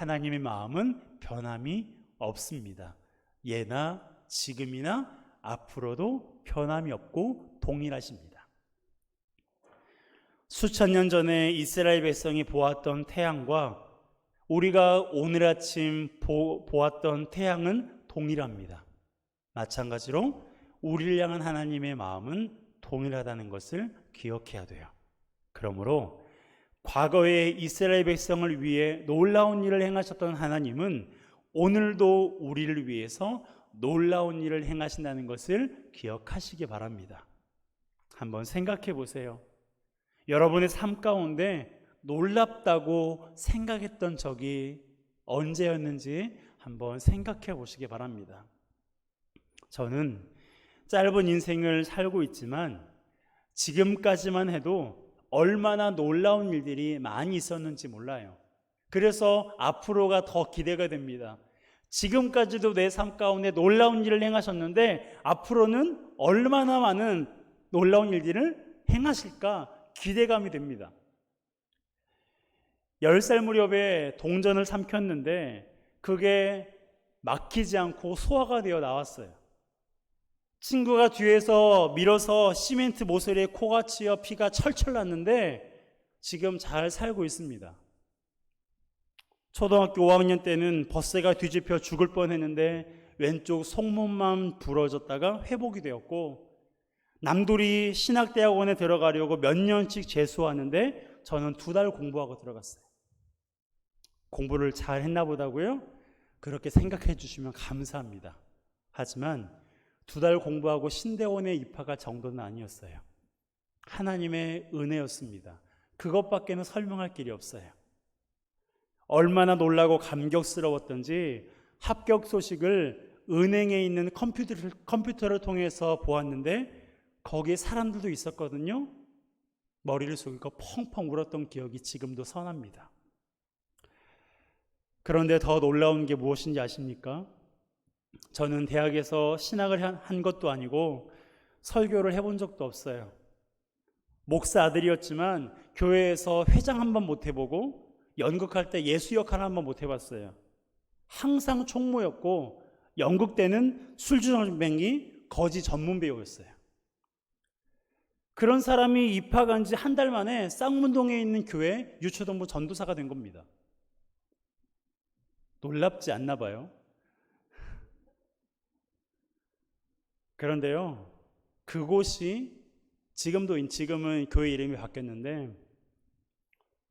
하나님의 마음은 변함이 없습니다. 예나 지금이나 앞으로도 변함이 없고 동일하십니다. 수천 년 전에 이스라엘 백성이 보았던 태양과 우리가 오늘 아침 보았던 태양은 동일합니다. 마찬가지로 우리를 향한 하나님의 마음은 동일하다는 것을 기억해야 돼요. 그러므로 과거에 이스라엘 백성을 위해 놀라운 일을 행하셨던 하나님은 오늘도 우리를 위해서 놀라운 일을 행하신다는 것을 기억하시기 바랍니다. 한번 생각해 보세요. 여러분의 삶 가운데 놀랍다고 생각했던 적이 언제였는지 한번 생각해 보시기 바랍니다. 저는 짧은 인생을 살고 있지만 지금까지만 해도 얼마나 놀라운 일들이 많이 있었는지 몰라요. 그래서 앞으로가 더 기대가 됩니다. 지금까지도 내 삶 가운데 놀라운 일을 행하셨는데 앞으로는 얼마나 많은 놀라운 일들을 행하실까 기대감이 됩니다. 10살 무렵에 동전을 삼켰는데 그게 막히지 않고 소화가 되어 나왔어요. 친구가 뒤에서 밀어서 시멘트 모서리에 코가 치여 피가 철철 났는데 지금 잘 살고 있습니다. 초등학교 5학년 때는 버스가 뒤집혀 죽을 뻔했는데 왼쪽 속몸만 부러졌다가 회복이 되었고, 남들이 신학대학원에 들어가려고 몇 년씩 재수하는데 저는 2달 공부하고 들어갔어요. 공부를 잘 했나 보다고요? 그렇게 생각해 주시면 감사합니다. 하지만 2달 공부하고 신대원에 입학할 정도는 아니었어요. 하나님의 은혜였습니다. 그것밖에는 설명할 길이 없어요. 얼마나 놀라고 감격스러웠던지 합격 소식을 은행에 있는 컴퓨터를 통해서 보았는데 거기에 사람들도 있었거든요. 머리를 숙이고 펑펑 울었던 기억이 지금도 선합니다. 그런데 더 놀라운 게 무엇인지 아십니까? 저는 대학에서 신학을 한 것도 아니고 설교를 해본 적도 없어요. 목사 아들이었지만 교회에서 회장 한번 못 해보고 연극할 때 예수 역할 한번 못 해봤어요. 항상 총무였고 연극 때는 술주정뱅이 거지 전문 배우였어요. 그런 사람이 입학한 지 한 달 만에 쌍문동에 있는 교회 유초동부 전도사가 된 겁니다. 놀랍지 않나 봐요. 그런데요, 그곳이 지금은 교회 이름이 바뀌었는데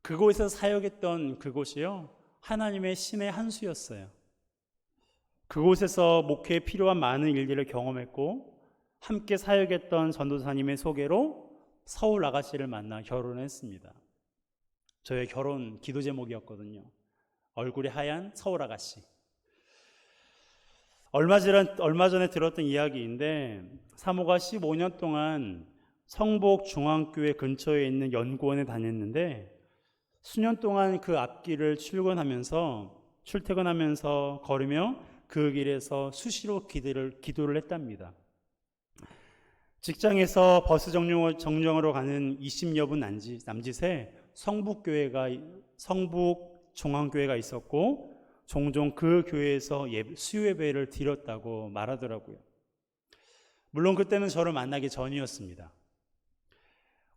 그곳에서 사역했던 그곳이요, 하나님의 신의 한 수였어요. 그곳에서 목회에 필요한 많은 일들을 경험했고 함께 사역했던 전도사님의 소개로 서울 아가씨를 만나 결혼했습니다. 저의 결혼 기도 제목이었거든요. 얼굴이 하얀 서울 아가씨. 얼마 전에 들었던 이야기인데 사모가 15년 동안 성복 중앙교회 근처에 있는 연구원에 다녔는데 수년 동안 그 앞길을 출퇴근하면서 걸으며 그 길에서 수시로 기도를 했답니다. 직장에서 버스 정류장으로 가는 20여 분 남짓에 성북 중앙교회가 있었고 종종 그 교회에서 수요 예배를 드렸다고 말하더라고요. 물론 그때는 저를 만나기 전이었습니다.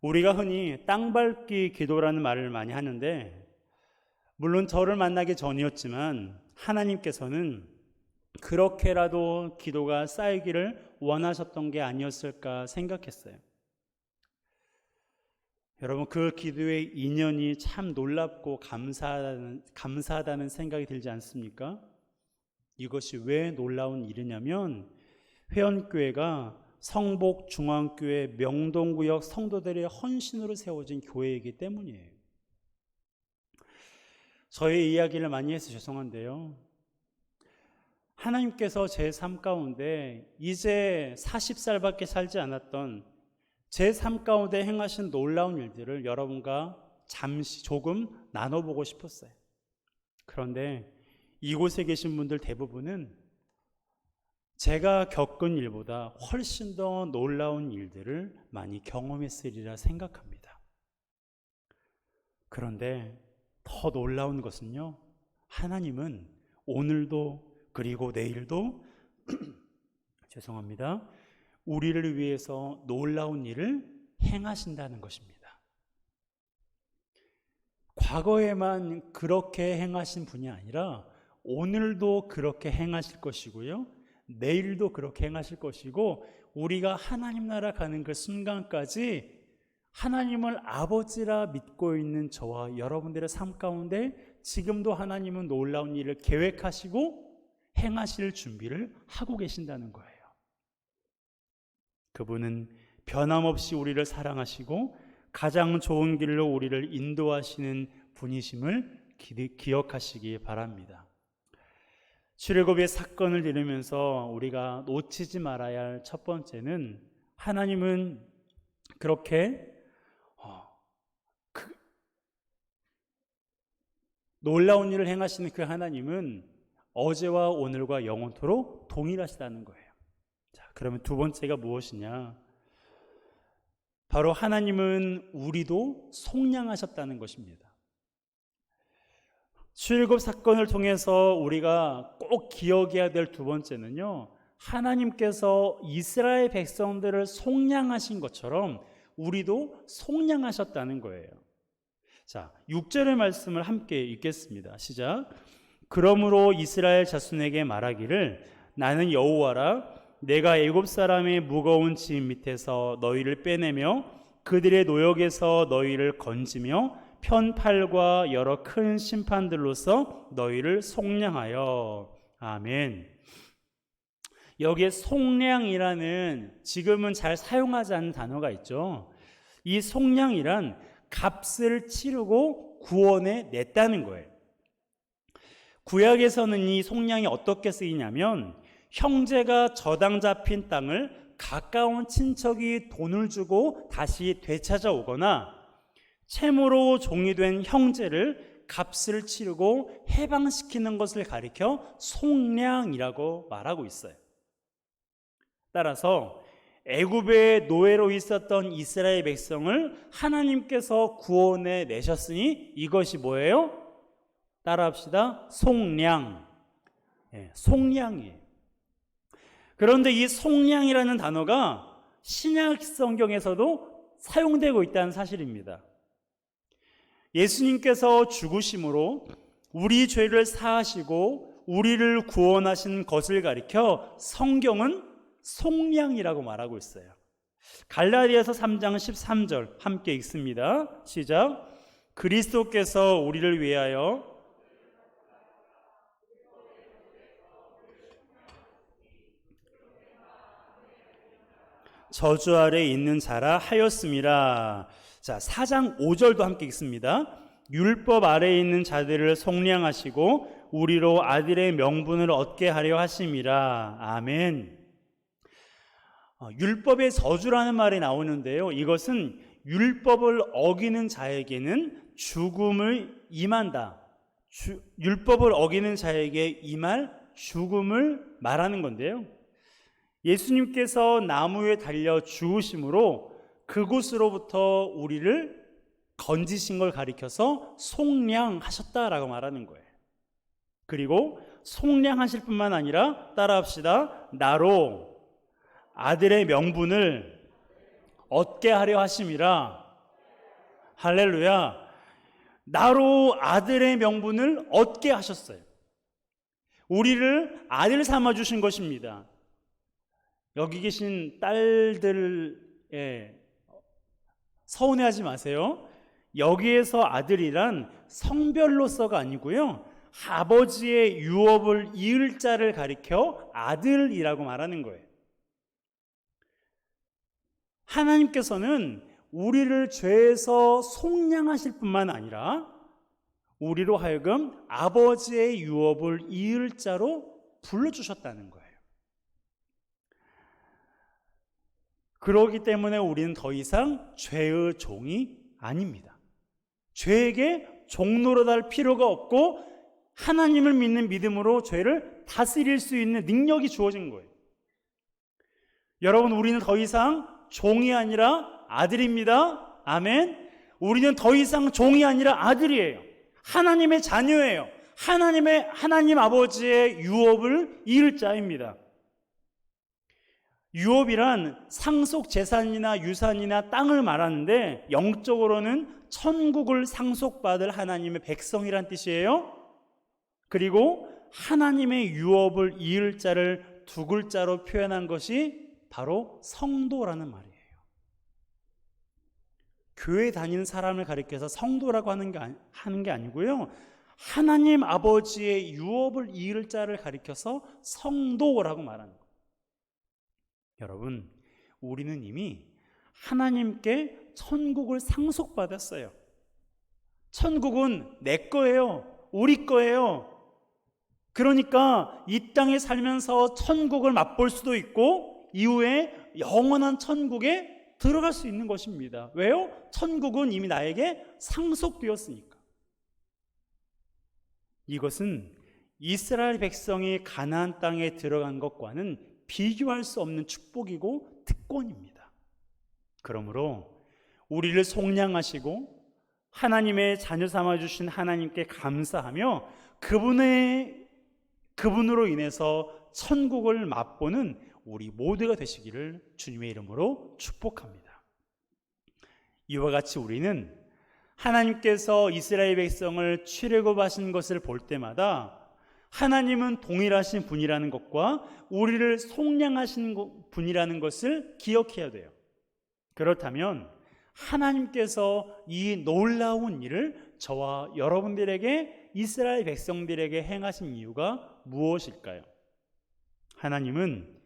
우리가 흔히 땅밟기 기도라는 말을 많이 하는데 물론 저를 만나기 전이었지만 하나님께서는 그렇게라도 기도가 쌓이기를 원하셨던 게 아니었을까 생각했어요. 여러분, 그 기도의 인연이 참 놀랍고 감사하다는 생각이 들지 않습니까? 이것이 왜 놀라운 일이냐면 회원교회가 성복 중앙교회 명동구역 성도들의 헌신으로 세워진 교회이기 때문이에요. 저의 이야기를 많이 해서 죄송한데요, 하나님께서 제 삶 가운데 이제 40살밖에 살지 않았던 제 삶 가운데 행하신 놀라운 일들을 여러분과 조금 나눠보고 싶었어요. 그런데 이곳에 계신 분들 대부분은 제가 겪은 일보다 훨씬 더 놀라운 일들을 많이 경험했으리라 생각합니다. 그런데 더 놀라운 것은요, 하나님은 오늘도 그리고 내일도 죄송합니다. 우리를 위해서 놀라운 일을 행하신다는 것입니다. 과거에만 그렇게 행하신 분이 아니라 오늘도 그렇게 행하실 것이고요. 내일도 그렇게 행하실 것이고, 우리가 하나님 나라 가는 그 순간까지 하나님을 아버지라 믿고 있는 저와 여러분들의 삶 가운데 지금도 하나님은 놀라운 일을 계획하시고 행하실 준비를 하고 계신다는 거예요. 그분은 변함없이 우리를 사랑하시고 가장 좋은 길로 우리를 인도하시는 분이심을 기억하시기 바랍니다. 출애굽의 사건을 들으면서 우리가 놓치지 말아야 할 첫 번째는, 하나님은 그렇게 놀라운 일을 행하시는 그 하나님은 어제와 오늘과 영원토록 동일하시다는 거예요. 자, 그러면 두 번째가 무엇이냐? 바로 하나님은 우리도 속량하셨다는 것입니다. 출애굽 사건을 통해서 우리가 꼭 기억해야 될 두 번째는요, 하나님께서 이스라엘 백성들을 속량하신 것처럼 우리도 속량하셨다는 거예요. 자, 6절의 말씀을 함께 읽겠습니다. 시작. 그러므로 이스라엘 자손에게 말하기를, 나는 여호와라. 내가 애굽 사람의 무거운 짐 밑에서 너희를 빼내며 그들의 노역에서 너희를 건지며 편팔과 여러 큰 심판들로서 너희를 속량하여. 아멘. 여기에 속량이라는 지금은 잘 사용하지 않는 단어가 있죠. 이 속량이란 값을 치르고 구원해 냈다는 거예요. 구약에서는 이 속량이 어떻게 쓰이냐면, 형제가 저당 잡힌 땅을 가까운 친척이 돈을 주고 다시 되찾아오거나, 채무로 종이된 형제를 값을 치르고 해방시키는 것을 가리켜 속량이라고 말하고 있어요. 따라서 애굽의 노예로 있었던 이스라엘 백성을 하나님께서 구원해 내셨으니 이것이 뭐예요? 따라합시다. 속량. 속량이에요. 그런데 이 속량이라는 단어가 신약 성경에서도 사용되고 있다는 사실입니다. 예수님께서 죽으심으로 우리 죄를 사하시고 우리를 구원하신 것을 가리켜 성경은 속량이라고 말하고 있어요. 갈라디아서 3장 13절 함께 읽습니다. 시작. 그리스도께서 우리를 위하여 저주 아래 있는 자라 하였음이라. 자, 4장 5절도 함께 읽습니다. 율법 아래에 있는 자들을 속량하시고 우리로 아들의 명분을 얻게 하려 하심이라. 아멘. 율법의 저주라는 말이 나오는데요, 이것은 율법을 어기는 자에게는 죽음을 임한다. 율법을 어기는 자에게 임할 죽음을 말하는 건데요, 예수님께서 나무에 달려 죽으심으로 그곳으로부터 우리를 건지신 걸 가리켜서 속량하셨다라고 말하는 거예요. 그리고 속량하실 뿐만 아니라, 따라합시다, 나로 아들의 명분을 얻게 하려 하심이라. 할렐루야. 나로 아들의 명분을 얻게 하셨어요. 우리를 아들 삼아 주신 것입니다. 여기 계신 딸들 서운해하지 마세요. 여기에서 아들이란 성별로서가 아니고요, 아버지의 유업을 이을 자를 가리켜 아들이라고 말하는 거예요. 하나님께서는 우리를 죄에서 속량하실 뿐만 아니라 우리로 하여금 아버지의 유업을 이을 자로 불러주셨다는 거예요. 그렇기 때문에 우리는 더 이상 죄의 종이 아닙니다. 죄에게 종노릇할 필요가 없고 하나님을 믿는 믿음으로 죄를 다스릴 수 있는 능력이 주어진 거예요. 여러분, 우리는 더 이상 종이 아니라 아들입니다. 아멘. 우리는 더 이상 종이 아니라 아들이에요. 하나님의 자녀예요. 하나님 아버지의 유업을 이을 자입니다. 유업이란 상속 재산이나 유산이나 땅을 말하는데 영적으로는 천국을 상속받을 하나님의 백성이란 뜻이에요. 그리고 하나님의 유업을 이을 자를 두 글자로 표현한 것이 바로 성도라는 말이에요. 교회 다니는 사람을 가리켜서 성도라고 하는 게 아니고요, 하나님 아버지의 유업을 이을 자를 가리켜서 성도라고 말하는 거예요. 여러분, 우리는 이미 하나님께 천국을 상속받았어요. 천국은 내 거예요. 우리 거예요. 그러니까 이 땅에 살면서 천국을 맛볼 수도 있고 이후에 영원한 천국에 들어갈 수 있는 것입니다. 왜요? 천국은 이미 나에게 상속되었으니까. 이것은 이스라엘 백성이 가나안 땅에 들어간 것과는 비교할 수 없는 축복이고 특권입니다. 그러므로 우리를 속량하시고 하나님의 자녀 삼아주신 하나님께 감사하며 그분으로 인해서 천국을 맛보는 우리 모두가 되시기를 주님의 이름으로 축복합니다. 이와 같이 우리는 하나님께서 이스라엘 백성을 출애굽하신 것을 볼 때마다 하나님은 동일하신 분이라는 것과 우리를 속량하신 분이라는 것을 기억해야 돼요. 그렇다면 하나님께서 이 놀라운 일을 저와 여러분들에게, 이스라엘 백성들에게 행하신 이유가 무엇일까요? 하나님은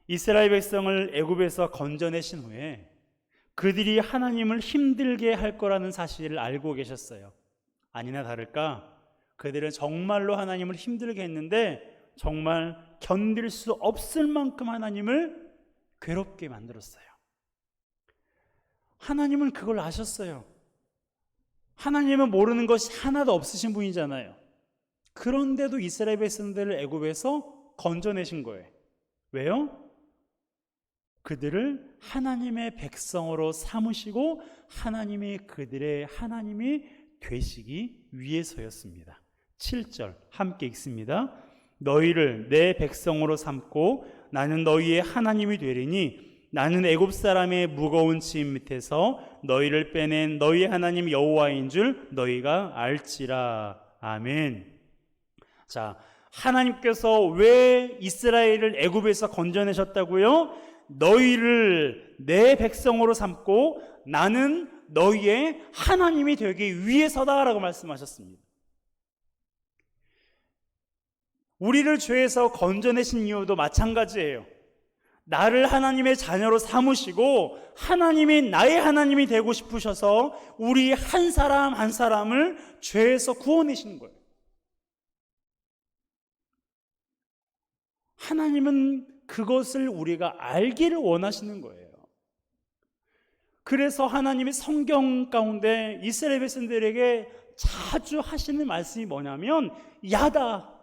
이스라엘 백성을 애굽에서 건져내신 후에 그들이 하나님을 힘들게 할 거라는 사실을 알고 계셨어요. 아니나 다를까 그들은 정말로 하나님을 힘들게 했는데 정말 견딜 수 없을 만큼 하나님을 괴롭게 만들었어요. 하나님은 그걸 아셨어요. 하나님은 모르는 것이 하나도 없으신 분이잖아요. 그런데도 이스라엘 백성들을 애굽에서 건져내신 거예요. 왜요? 그들을 하나님의 백성으로 삼으시고 그들의 하나님이 되시기 위해서였습니다. 7절 함께 읽습니다. 너희를 내 백성으로 삼고 나는 너희의 하나님이 되리니 나는 애굽 사람의 무거운 짐 밑에서 너희를 빼낸 너희의 하나님 여호와인 줄 너희가 알지라. 아멘. 자, 하나님께서 왜 이스라엘을 애굽에서 건져내셨다고요? 너희를 내 백성으로 삼고 나는 너희의 하나님이 되기 위해서다라고 말씀하셨습니다. 우리를 죄에서 건져내신 이유도 마찬가지예요. 나를 하나님의 자녀로 삼으시고 하나님이 나의 하나님이 되고 싶으셔서 우리 한 사람 한 사람을 죄에서 구원내시는 거예요. 하나님은 그것을 우리가 알기를 원하시는 거예요. 그래서 하나님이 성경 가운데 이스라엘 백성들에게 자주 하시는 말씀이 뭐냐면 야다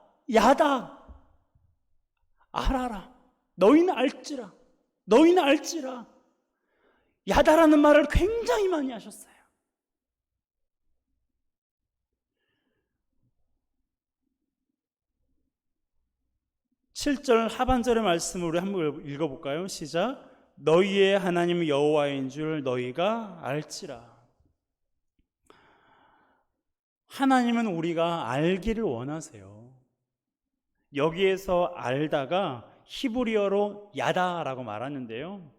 알아라 너희는 알지라. 야다라는 말을 굉장히 많이 하셨어요. (7절) 하반절의 말씀을 우리 한번 읽어볼까요? 시작. 너희의 하나님 여호와인 줄 너희가 알지라. 하나님은 우리가 알기를 원하세요. 여기에서 알다가 히브리어로 야다라고 말하는데요,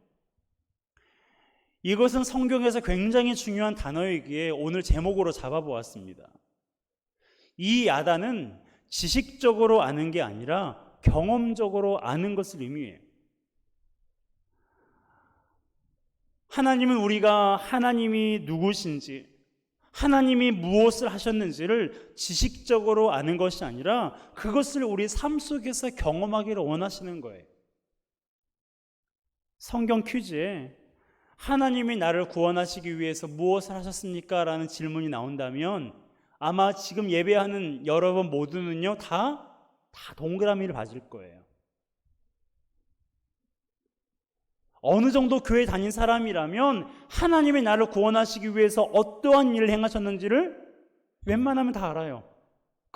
이것은 성경에서 굉장히 중요한 단어이기에 오늘 제목으로 잡아보았습니다. 이 야다는 지식적으로 아는 게 아니라 경험적으로 아는 것을 의미해요. 하나님은 우리가 하나님이 누구신지, 하나님이 무엇을 하셨는지를 지식적으로 아는 것이 아니라 그것을 우리 삶 속에서 경험하기를 원하시는 거예요. 성경 퀴즈에 하나님이 나를 구원하시기 위해서 무엇을 하셨습니까? 라는 질문이 나온다면 아마 지금 예배하는 여러분 모두는요 다 동그라미를 받을 거예요. 어느 정도 교회 다닌 사람이라면 하나님이 나를 구원하시기 위해서 어떠한 일을 행하셨는지를 웬만하면 다 알아요.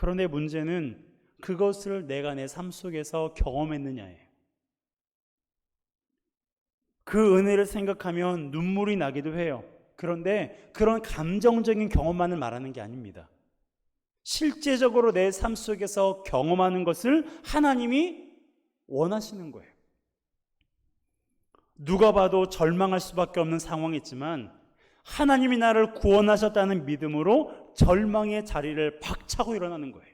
그런데 문제는 그것을 내가 내 삶 속에서 경험했느냐예요. 그 은혜를 생각하면 눈물이 나기도 해요. 그런데 그런 감정적인 경험만을 말하는 게 아닙니다. 실제적으로 내 삶 속에서 경험하는 것을 하나님이 원하시는 거예요. 누가 봐도 절망할 수밖에 없는 상황이지만 하나님이 나를 구원하셨다는 믿음으로 절망의 자리를 박차고 일어나는 거예요.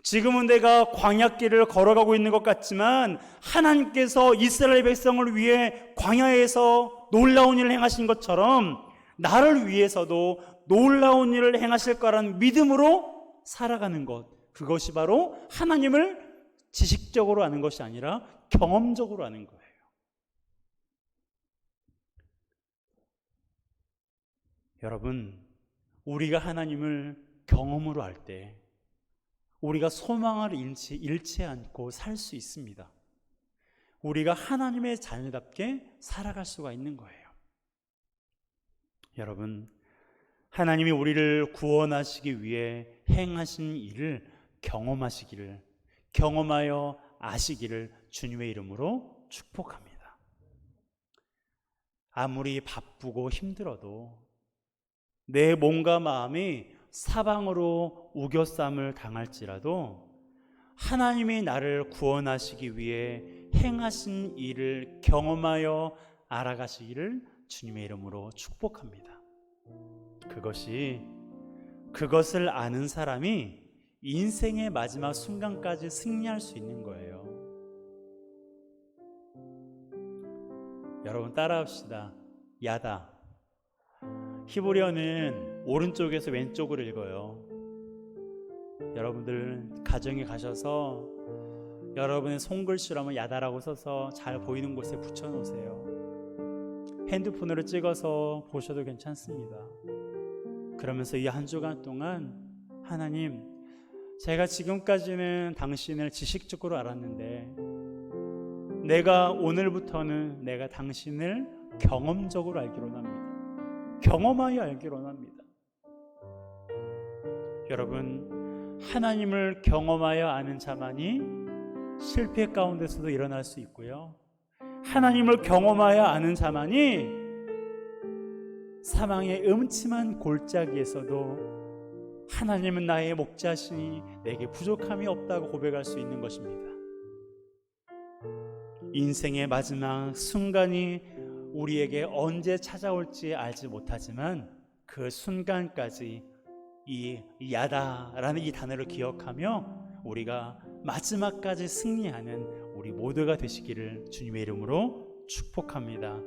지금은 내가 광야길을 걸어가고 있는 것 같지만 하나님께서 이스라엘 백성을 위해 광야에서 놀라운 일을 행하신 것처럼 나를 위해서도 놀라운 일을 행하실 거라는 믿음으로 살아가는 것, 그것이 바로 하나님을 지식적으로 아는 것이 아니라 경험적으로 아는 거예요. 여러분, 우리가 하나님을 경험으로 알 때 우리가 소망을 잃지 않고 살 수 있습니다. 우리가 하나님의 자녀답게 살아갈 수가 있는 거예요. 여러분, 하나님이 우리를 구원하시기 위해 행하신 일을 경험하시기를, 경험하여 아시기를 주님의 이름으로 축복합니다. 아무리 바쁘고 힘들어도 내 몸과 마음이 사방으로 우겨쌈을 당할지라도 하나님이 나를 구원하시기 위해 행하신 일을 경험하여 알아가시기를 주님의 이름으로 축복합니다. 그것을 아는 사람이 인생의 마지막 순간까지 승리할 수 있는 거예요. 여러분 따라합시다. 야다. 히브리어는 오른쪽에서 왼쪽으로 읽어요. 여러분들 가정에 가셔서 여러분의 손글씨로 한번 야다라고 써서 잘 보이는 곳에 붙여놓으세요. 핸드폰으로 찍어서 보셔도 괜찮습니다. 그러면서 이 한 주간 동안 하나님, 제가 지금까지는 당신을 지식적으로 알았는데 내가 오늘부터는 내가 당신을 경험적으로 알기로 합니다. 경험하여 알기로 합니다. 여러분, 하나님을 경험하여 아는 자만이 실패 가운데서도 일어날 수 있고요, 하나님을 경험하여 아는 자만이 사망의 음침한 골짜기에서도 하나님은 나의 목자시니 내게 부족함이 없다고 고백할 수 있는 것입니다. 인생의 마지막 순간이 우리에게 언제 찾아올지 알지 못하지만 그 순간까지 이 야다라는 이 단어를 기억하며 우리가 마지막까지 승리하는 우리 모두가 되시기를 주님의 이름으로 축복합니다.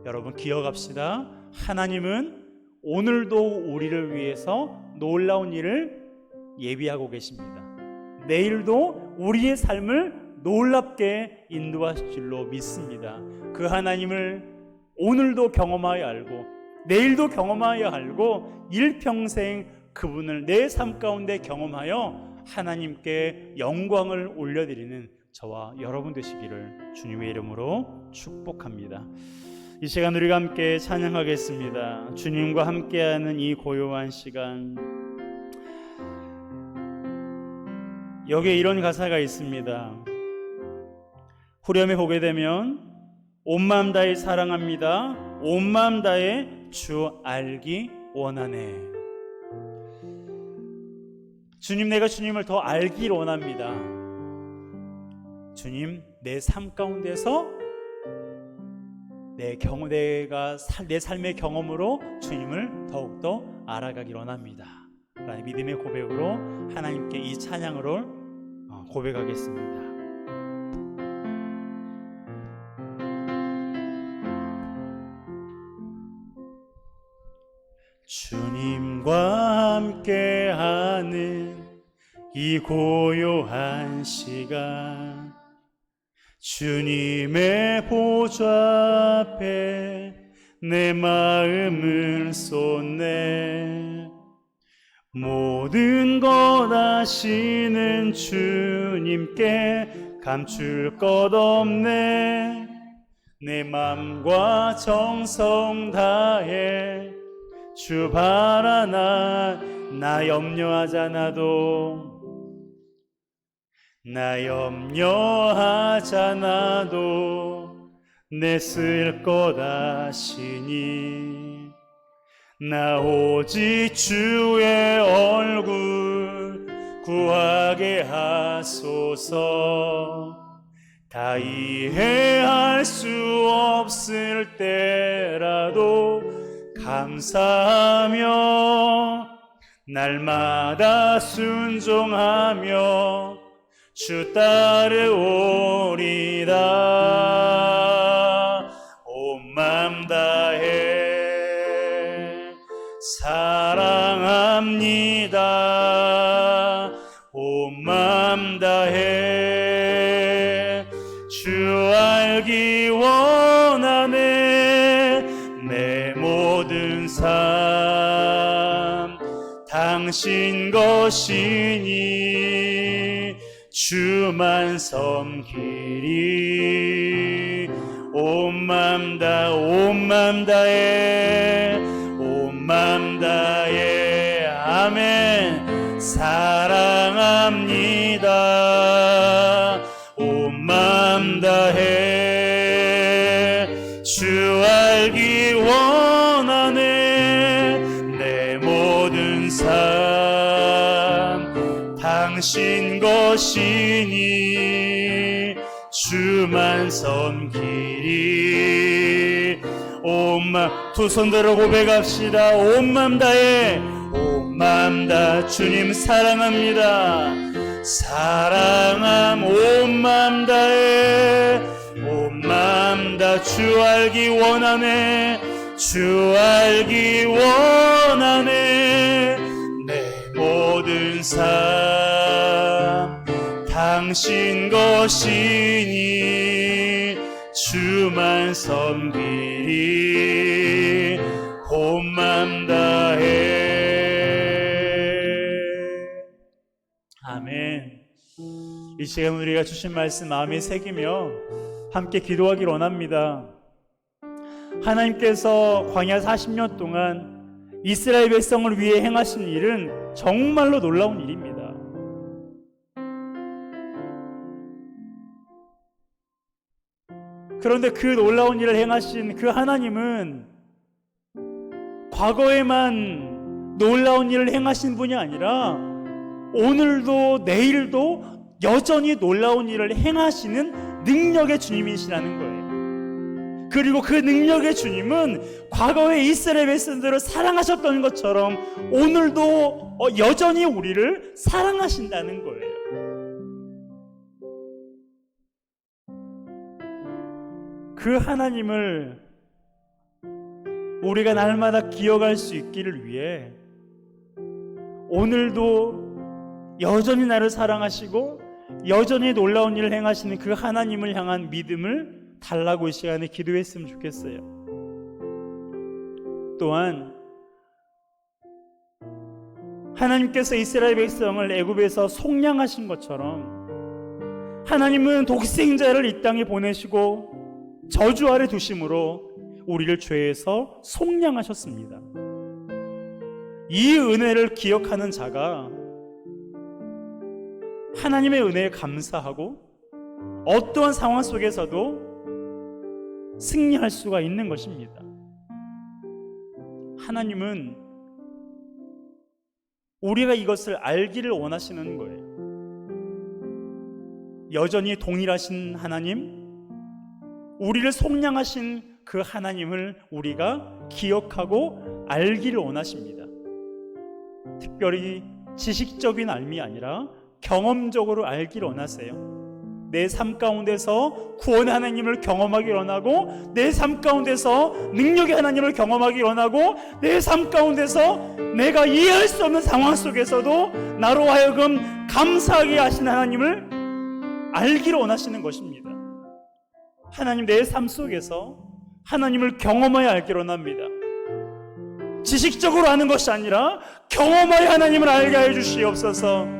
여러분 기억합시다. 하나님은 오늘도 우리를 위해서 놀라운 일을 예비하고 계십니다. 내일도 우리의 삶을 놀랍게 인도하실 줄로 믿습니다. 그 하나님을 오늘도 경험하여 알고 내일도 경험하여 알고 일평생 그분을 내 삶 가운데 경험하여 하나님께 영광을 올려드리는 저와 여러분 되시기를 주님의 이름으로 축복합니다. 이 시간 우리가 함께 찬양하겠습니다. 주님과 함께하는 이 고요한 시간, 여기에 이런 가사가 있습니다. 후렴에 보게 되면 온 마음 다해 사랑합니다. 온 마음 다해 주 알기 원하네. 주님, 내가 주님을 더 알기를 원합니다. 주님, 내 삶 가운데서 내 삶의 경험으로 주님을 더욱더 알아가기를 원합니다. 라는 믿음의 고백으로 하나님께 이 찬양으로 고백하겠습니다. 주님과 함께하는 이 고요한 시간, 주님의 보좌 앞에 내 마음을 쏟네. 모든 것 아시는 주님께 감출 것 없네. 내 맘과 정성 다해 주 바라나 나 염려하잖아도 나 염려하잖아도 내 쓸 것 아시니 나 오직 주의 얼굴 구하게 하소서 다 이해할 수 없을 때라도 감사하며 날마다 순종하며 주 따르오리다 온 맘 다해 사랑합니다 온 맘 다해 주 알기 원하네 내 모든 삶 당신 것이니 주만 섬기리 온 맘 다해 온 맘 다해 아멘 사랑합니다 온 맘 다해 주 알기 원하네 내 모든 삶 당신 것이니 주만 섬기리 온 맘 두 손 들어 고백합시다 온 맘 다해 온 맘 다 주님 사랑합니다 사랑함 온 맘 다해 온 맘 다 주 알기 원하네 주 알기 원하네 내 모든 삶 당신 것이니 주만 섬기리 온 맘 다해 아멘. 이 시간 우리가 주신 말씀 마음에 새기며 함께 기도하길 원합니다. 하나님께서 광야 40년 동안 이스라엘 백성을 위해 행하신 일은 정말로 놀라운 일입니다. 그런데 그 놀라운 일을 행하신 그 하나님은 과거에만 놀라운 일을 행하신 분이 아니라 오늘도 내일도 여전히 놀라운 일을 행하시는 능력의 주님이시라는 거예요. 그리고 그 능력의 주님은 과거에 이스라엘 백성들을 사랑하셨던 것처럼 오늘도 여전히 우리를 사랑하신다는 거예요. 그 하나님을 우리가 날마다 기억할 수 있기를 위해 오늘도 여전히 나를 사랑하시고 여전히 놀라운 일을 행하시는 그 하나님을 향한 믿음을 달라고 이 시간에 기도했으면 좋겠어요. 또한 하나님께서 이스라엘 백성을 애굽에서 속량하신 것처럼 하나님은 독생자를 이 땅에 보내시고 저주 아래 두심으로 우리를 죄에서 속량하셨습니다. 이 은혜를 기억하는 자가 하나님의 은혜에 감사하고 어떠한 상황 속에서도 승리할 수가 있는 것입니다. 하나님은 우리가 이것을 알기를 원하시는 거예요. 여전히 동일하신 하나님, 우리를 속량하신 그 하나님을 우리가 기억하고 알기를 원하십니다. 특별히 지식적인 알미 아니라 경험적으로 알기를 원하세요. 내 삶 가운데서 구원의 하나님을 경험하기 원하고 내 삶 가운데서 능력의 하나님을 경험하기 원하고 내 삶 가운데서 내가 이해할 수 없는 상황 속에서도 나로 하여금 감사하게 하신 하나님을 알기를 원하시는 것입니다. 하나님 내 삶 속에서 하나님을 경험하여 알기를 원합니다. 지식적으로 아는 것이 아니라 경험하여 하나님을 알게 해 주시옵소서.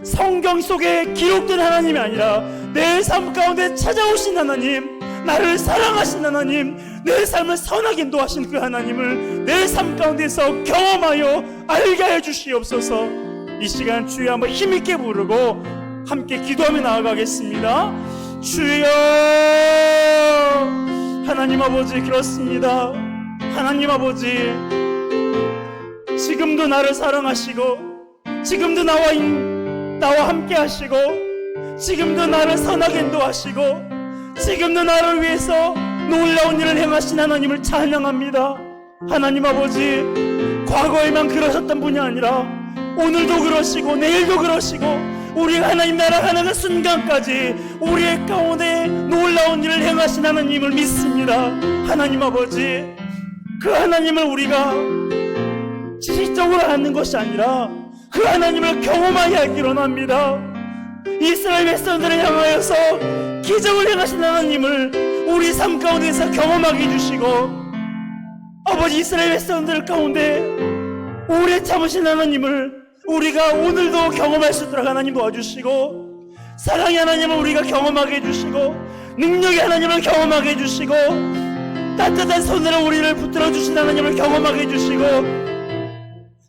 성경 속에 기록된 하나님이 아니라 내 삶 가운데 찾아오신 하나님, 나를 사랑하신 하나님, 내 삶을 선하게 인도하신 그 하나님을 내 삶 가운데서 경험하여 알게 해 주시옵소서. 이 시간 주여 한번 힘있게 부르고 함께 기도하며 나아가겠습니다. 주여, 하나님 아버지, 그렇습니다. 하나님 아버지, 지금도 나를 사랑하시고, 지금도 나와 함께 하시고, 지금도 나를 선하게 인도하시고, 지금도 나를 위해서 놀라운 일을 행하신 하나님을 찬양합니다. 하나님 아버지, 과거에만 그러셨던 분이 아니라 오늘도 그러시고 내일도 그러시고 우리 하나님 나라 하나가 순간까지 우리의 가운데 놀라운 일을 행하신 하나님을 믿습니다. 하나님 아버지, 그 하나님을 우리가 지식적으로 아는 것이 아니라 그 하나님을 경험하게 하기를 원합니다. 이스라엘 백성들을 향하여서 기적을 행하신 하나님을 우리 삶 가운데서 경험하게 해주시고, 아버지, 이스라엘 백성들 가운데 오래 참으신 하나님을 우리가 오늘도 경험할 수 있도록 하나님 도와주시고, 사랑의 하나님을 우리가 경험하게 해주시고, 능력의 하나님을 경험하게 해주시고, 따뜻한 손으로 우리를 붙들어 주신 하나님을 경험하게 해주시고,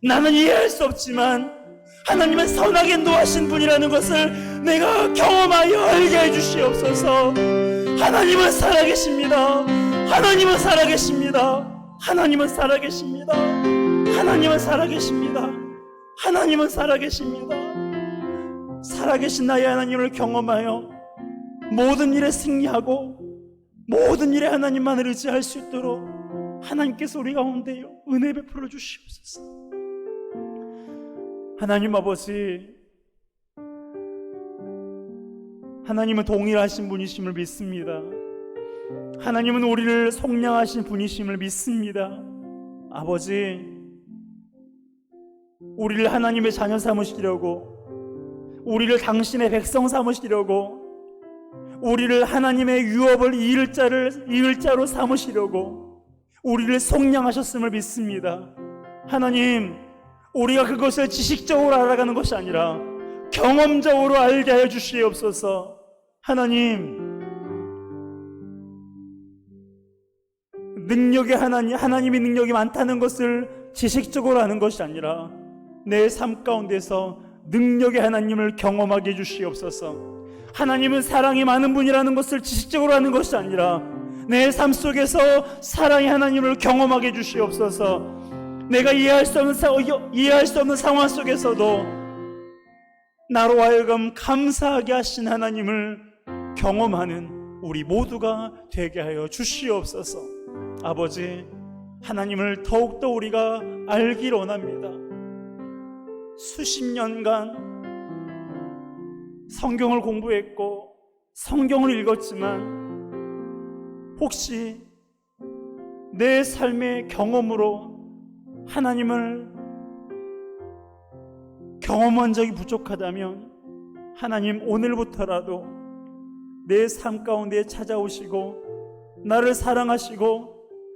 나는 이해할 수 없지만 하나님은 선하게 인도하신 분이라는 것을 내가 경험하여 알게 해주시옵소서. 하나님은 살아계십니다. 하나님은 살아계십니다. 하나님은 살아계십니다. 하나님은 살아계십니다. 하나님은 살아계십니다. 살아계신 나의 하나님을 경험하여 모든 일에 승리하고 모든 일에 하나님만을 의지할 수 있도록 하나님께서 우리 가운데요 은혜 베풀어 주시옵소서. 하나님 아버지, 하나님은 동일하신 분이심을 믿습니다. 하나님은 우리를 속량하신 분이심을 믿습니다. 아버지, 우리를 하나님의 자녀 삼으시려고, 우리를 당신의 백성 삼으시려고, 우리를 하나님의 유업을 이을 자로 삼으시려고 우리를 속량하셨음을 믿습니다. 하나님, 우리가 그것을 지식적으로 알아가는 것이 아니라 경험적으로 알게 하여 주시옵소서. 하나님, 하나님의 능력이 많다는 것을 지식적으로 아는 것이 아니라 내 삶 가운데서 능력의 하나님을 경험하게 해주시옵소서. 하나님은 사랑이 많은 분이라는 것을 지식적으로 아는 것이 아니라 내 삶 속에서 사랑의 하나님을 경험하게 해주시옵소서. 내가 이해할 수 없는 상황 속에서도 나로 하여금 감사하게 하신 하나님을 경험하는 우리 모두가 되게 하여 주시옵소서. 아버지, 하나님을 더욱더 우리가 알기를 원합니다. 수십 년간 성경을 공부했고 성경을 읽었지만 혹시 내 삶의 경험으로 하나님을 경험한 적이 부족하다면 하나님, 오늘부터라도 내 삶 가운데 찾아오시고 나를 사랑하시고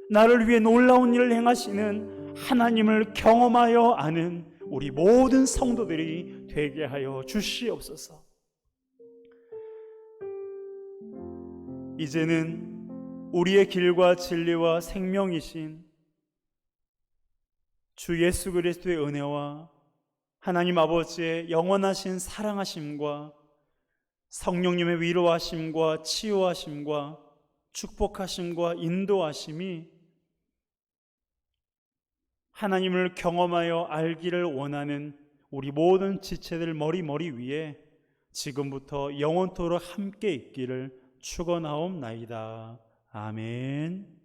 나를 위해 놀라운 일을 행하시는 하나님을 경험하여 아는 우리 모든 성도들이 되게 하여 주시옵소서. 이제는 우리의 길과 진리와 생명이신 주 예수 그리스도의 은혜와 하나님 아버지의 영원하신 사랑하심과 성령님의 위로하심과 치유하심과 축복하심과 인도하심이 하나님을 경험하여 알기를 원하는 우리 모든 지체들 머리 위에 지금부터 영원토록 함께 있기를 축원하옵나이다. 아멘.